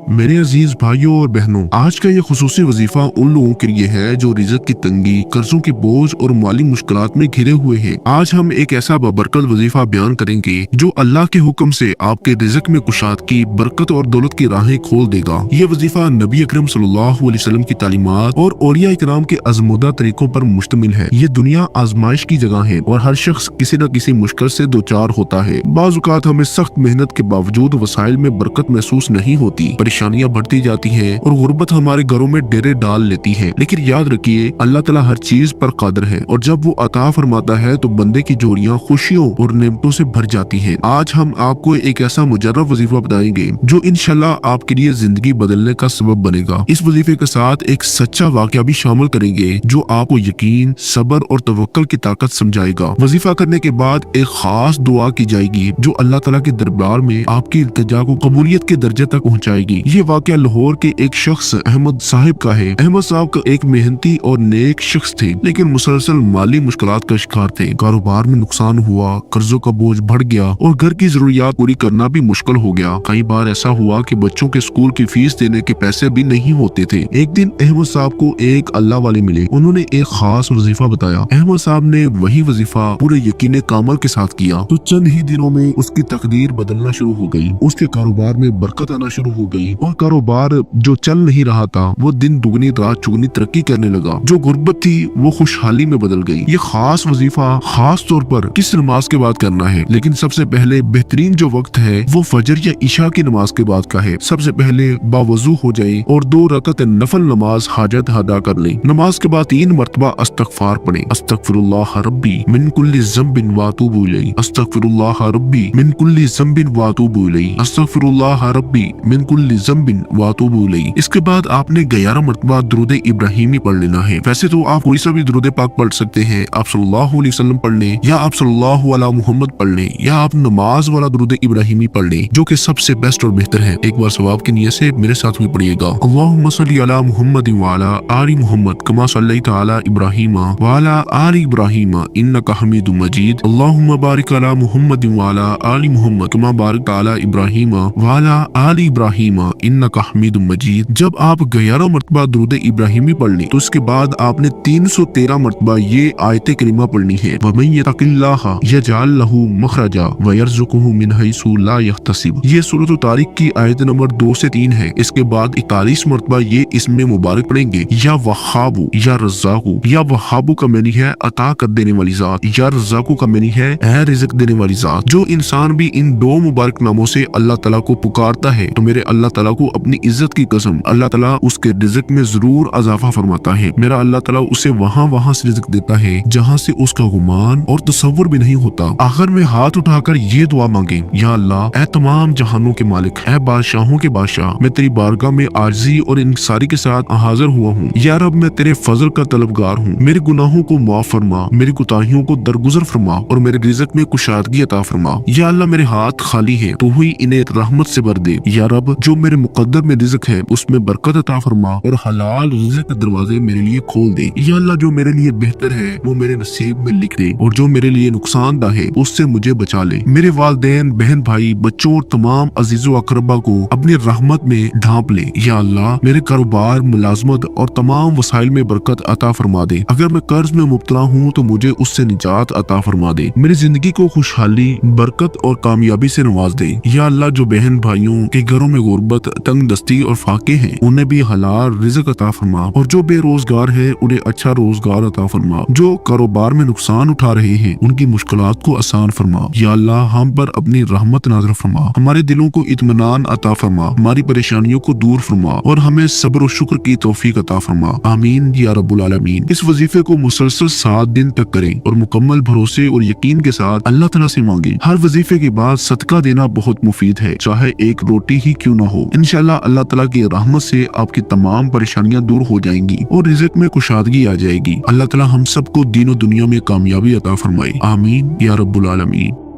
मेरे अजीज भाइयों और बहनों, आज का ये खुसूसी वजीफा उन लोगों के लिए है जो रिज़्क की तंगी, कर्जों के बोझ और माली मुश्किलात में घिरे हुए हैं। आज हम एक ऐसा बबरकत वजीफा बयान करेंगे जो अल्लाह के हुक्म से आपके रिज़्क में कुशादगी, बरकत और दौलत की राहें खोल देगा। ये वजीफा नबी अकरम सल्लल्लाहु अलैहि वसल्लम की तालीमात और औलिया इकराम के आजमूदा तरीकों पर मुश्तमिल है। ये दुनिया आजमाइश की जगह है और हर शख्स किसी न किसी मुश्किल से दो चार होता है। बाज़ औक़ात हमें सख्त मेहनत के बावजूद वसाइल में बरकत महसूस नहीं होती, परेशानियां बढ़ती जाती हैं और गुर्बत हमारे घरों में डेरे डाल लेती है। लेकिन याद रखिए, अल्लाह ताला हर चीज पर कादिर है और जब वो अता फरमाता है तो बंदे की झोलियां खुशियों और नेमतों से भर जाती हैं। आज हम आपको एक ऐसा मुजर्रब वजीफा बताएंगे जो इंशाल्लाह आपके लिए जिंदगी बदलने का सबब बनेगा। इस वजीफे के साथ एक सच्चा वाकया भी शामिल करेंगे जो आपको यकीन, सब्र और तवक्कुल की ताकत समझाएगा। वजीफा करने के बाद एक खास दुआ की जाएगी जो अल्लाह ताला के दरबार में आपकी इल्तिजा को कबूलियत के दर्जे तक पहुँचाएगी। ये वाकया लाहौर के एक शख्स अहमद साहिब का है। अहमद साहब का एक मेहनती और नेक शख्स थे, लेकिन मुसलसल माली मुश्किलात का शिकार थे। कारोबार में नुकसान हुआ, कर्जों का बोझ बढ़ गया और घर की जरूरियात पूरी करना भी मुश्किल हो गया। कई बार ऐसा हुआ कि बच्चों के स्कूल की फीस देने के पैसे भी नहीं होते थे। एक दिन अहमद साहब को एक अल्लाह वाले मिले। उन्होंने एक खास वजीफा बताया। अहमद साहब ने वही वजीफा पूरे यकीन कामल के साथ किया तो चंद ही दिनों में उसकी तकदीर बदलना शुरू हो गई। उसके कारोबार में बरकत आना शुरू हो गई और कारोबार जो चल नहीं रहा था वो दिन दुगनी रात चुगनी तरक्की करने लगा। जो गुर्बत थी वो खुशहाली में बदल गई। ये खास वजीफा खास तौर पर किस नमाज के बाद करना है, लेकिन सबसे पहले बेहतरीन जो वक्त है वो फजर या इशा की नमाज के बाद का है। सबसे पहले बावजू हो जाए और 2 रकअत नफल नमाज हाजत अदा कर ले। नमाज के बाद 3 मरतबा अस्तगफार पढ़े। अस्तगफिरुल्लाह रब्बी मिन कुल्ली ज़ंबिन व अतूबु इलैहि, अस्तगफिरुल्लाह रब्बी मिन कुल्ली ज़ंबिन व अतूबु इलैहि, अस्तगफिरुल्लाह रब्बी मिन कुल्ली ज़ंबिन व अतूबु इलैहि। इसके बाद आपने 11 मरतबा दुरूद इब्राहिमी पढ़ लेना है। वैसे तो आप कोई सा भी दुरूद पाक पढ़ सकते हैं। आप सल्लल्लाहु अलैहि वसल्लम पढ़ लें या आप सल्लल्लाहु अला मुहम्मद पढ़ लें या आप नमाज वाला दुरूद इब्राहिमी पढ़ लें, जो कि सबसे बेस्ट और बेहतर है। एक बार सवाब की नियत से मेरे साथ भी पढ़िएगा। अल्लाहुम्मा सल्ली अला मुहम्मद व अला आलि मुहम्मद कमा सल्लैता अला इब्राहीम व अला आलि इब्राहीम इन्नका हमीदुम मजीद। अल्लाहुम्मा बारिक अला मुहम्मद व अला आलि मुहम्मद कमा बारकता अला इब्राहीम व अला आलि इब्राहीम इन्नका हमीदुम मजीद। जब आप 11 मरतबा दुरूद इब्राहिमी पढ़ लें तो उसके बाद आपने 313 मरतबा ये आयत करीमा पढ़नी है। वमन यतकिल्लाह यजअल लहू मखरजा व यरज़ुकुहु मिन हैसु ला यहतसिब। ये सूरह तारिक की आयत नंबर 2 से 3 है। इसके बाद 41 मरतबा ये इसमें मुबारक पढ़ेंगे। या वहाबू या रज़्ज़ाकु। या वहाबू का मानी है अता कर देने वाली जात, या रज़्ज़ाकु का मानी है रिज़्क देने वाली जात। जो इंसान भी इन 2 मुबारक नामों से अल्लाह ताला को पुकारता है तो मेरे अल्लाह ताला को अपनी इज्जत की कसम अल्लाह ताला उसके रिज़्क में जरूर अज़ाफा फरमाता है। मेरा अल्लाह ताला उसे वहाँ से रिज़्क देता है जहाँ से उसका गुमान और तसव्वुर भी नहीं होता। आखिर में हाथ उठाकर ये दुआ मांगे, या अल्लाह, ऐ तमाम जहानों के मालिक, ऐ बादशाहों के बादशाह, मैं तेरी बारगाह में आजिज़ी और इंकिसारी के साथ हाजिर हुआ हूँ। या रब, मैं तेरे फजल का तलबगार हूँ। मेरे गुनाहों को माफ फरमा, मेरी कोताहियों को दरगुजर फरमा और मेरे रिज़्क में कुशादगी अता फरमा। या अल्लाह, मेरे हाथ खाली है, तू ही इन्हें रहमत से भर दे। या रब, जो मेरे मुकद्दर में रिज़्क है उसमें बरकत अता फरमा और हलाल रिज़्क के दरवाजे मेरे लिए खोल दे। या अल्लाह, जो मेरे लिए बेहतर है वो मेरे नसीब में लिख दे और जो मेरे लिए नुकसानदा है उससे मुझे बचा ले। मेरे वालिदैन, बहन भाई, बच्चों और तमाम अजीजो अकरबा को अपनी रहमत में ढांप ले। या अल्लाह, मेरे कारोबार, मुलाजमत और तमाम वसाइल में बरकत अता फरमा दे। अगर मैं कर्ज में मुब्तला हूँ तो मुझे उससे निजात अता फरमा दे। मेरी जिंदगी को खुशहाली, बरकत और कामयाबी से नवाज दे। या अल्लाह, जो बहन भाइयों के घरों में गुर्बत, तंग दस्ती और फाके हैं उन्हें भी हलाल रिज़्क अता फरमा और जो बेरोजगार है उन्हें अच्छा रोजगार अता फरमा। जो कारोबार में नुकसान उठा रहे हैं उनकी मुश्किलात को आसान फरमा। या अल्लाह, हम पर अपनी रहमत नाज़िल फरमा, हमारे दिलों को इत्मीनान अता फरमा, हमारी परेशानियों को दूर फरमा और हमें सब्र और शुक्र की तौफीक अता फरमा। आमीन या रब्बुल आलमीन। इस वजीफे को मुसलसल 7 दिन तक करें और मुकम्मल भरोसे और यकीन के साथ अल्लाह ताला से मांगे। हर वजीफे के बाद सदका देना बहुत मुफीद है, चाहे एक रोटी ही क्यों ना हो। इंशाअल्लाह अल्लाह ताला की रहमत से आपकी तमाम परेशानियां दूर हो जाएंगी और रिज़्क में कुशादगी आ जाएगी। अल्लाह ताला हम सबको दीन और दुनिया में कामयाबी अता फरमाए। आमीन या रब्बुल आलमीन।